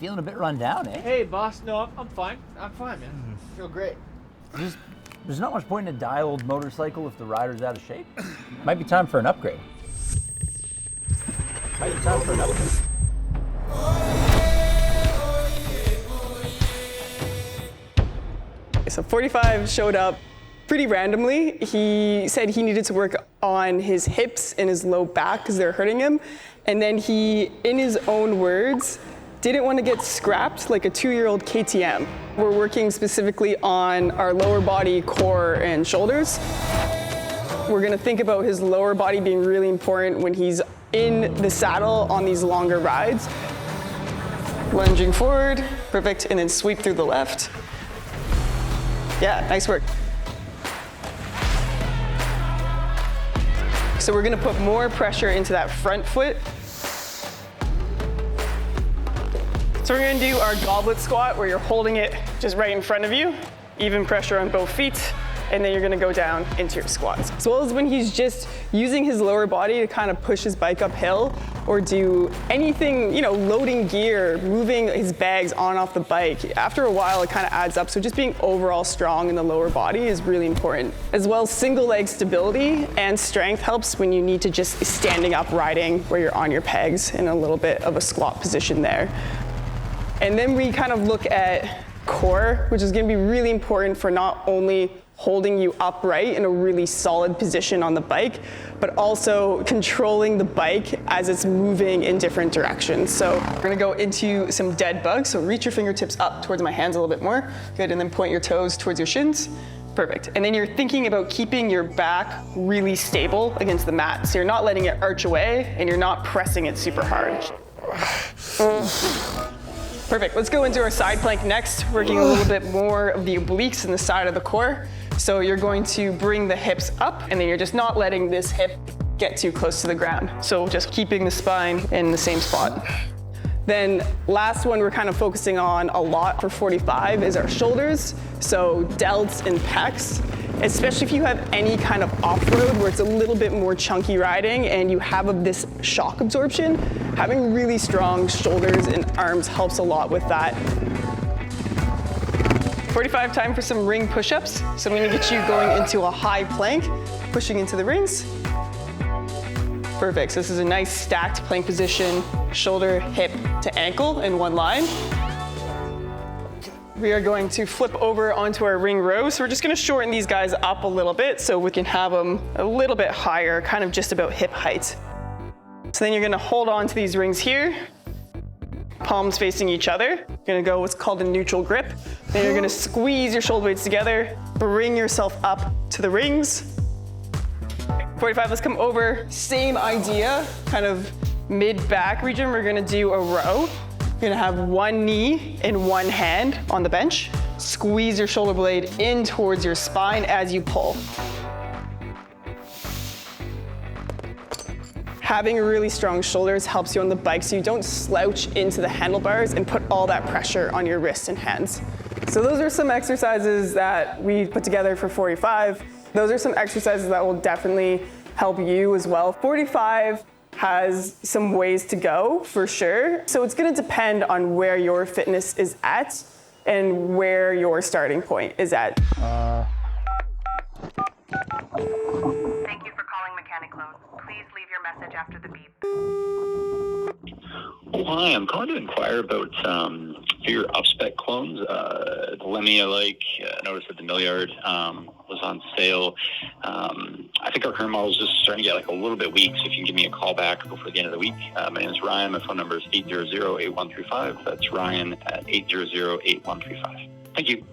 feeling a bit run down, eh? Hey, boss. No, I'm fine. I'm fine, man. Feel great. There's not much point in a dialed motorcycle if the rider's out of shape. Might be time for an upgrade. So 45 showed up pretty randomly. He said he needed to work on his hips and his low back because they're hurting him. And then he, in his own words, didn't want to get scrapped like a 2-year-old KTM. We're working specifically on our lower body, core, and shoulders. We're gonna think about his lower body being really important when he's in the saddle on these longer rides. Lunging forward, perfect, and then sweep through the left. Yeah, nice work. So we're gonna put more pressure into that front foot. So we're gonna do our goblet squat where you're holding it just right in front of you, even pressure on both feet, and then you're gonna go down into your squats. As well as when he's just using his lower body to kind of push his bike uphill or do anything, loading gear, moving his bags on and off the bike. After a while, it kind of adds up. So just being overall strong in the lower body is really important. As well, single leg stability and strength helps when you need to just standing up riding where you're on your pegs in a little bit of a squat position there. And then we kind of look at core, which is gonna be really important for not only holding you upright in a really solid position on the bike, but also controlling the bike as it's moving in different directions. So we're gonna go into some dead bugs. So reach your fingertips up towards my hands a little bit more. Good, and then point your toes towards your shins. Perfect. And then you're thinking about keeping your back really stable against the mat. So you're not letting it arch away and you're not pressing it super hard. Perfect, let's go into our side plank next, working a little bit more of the obliques and the side of the core. So you're going to bring the hips up and then you're just not letting this hip get too close to the ground. So just keeping the spine in the same spot. Then last one we're kind of focusing on a lot for 45 is our shoulders. So delts and pecs, especially if you have any kind of off-road where it's a little bit more chunky riding and you have this shock absorption, having really strong shoulders and arms helps a lot with that. 45, time for some ring push-ups. So I'm gonna get you going into a high plank, pushing into the rings. Perfect, so this is a nice stacked plank position, shoulder, hip to ankle in one line. We are going to flip over onto our ring row. So we're just gonna shorten these guys up a little bit so we can have them a little bit higher, kind of just about hip height. So then you're gonna hold on to these rings here, palms facing each other. You're gonna go what's called a neutral grip. Then you're gonna squeeze your shoulder blades together, bring yourself up to the rings. 45, let's come over. Same idea, kind of mid-back region. We're gonna do a row. You're gonna have one knee and one hand on the bench. Squeeze your shoulder blade in towards your spine as you pull. Having really strong shoulders helps you on the bike so you don't slouch into the handlebars and put all that pressure on your wrists and hands. So those are some exercises that we put together for 45. Those are some exercises that will definitely help you as well. 45 has some ways to go for sure. So it's gonna depend on where your fitness is at and where your starting point is at. Thank you for calling Mechanic Loan. Please leave your message after the beep. Hi, I'm calling to inquire about your up-spec clones. The Lemmy I noticed that the Milliard was on sale. I think our current model is just starting to get a little bit weak, so if you can give me a call back before the end of the week. My name is Ryan. My phone number is 800-8135. That's Ryan at 800-8135. Thank you.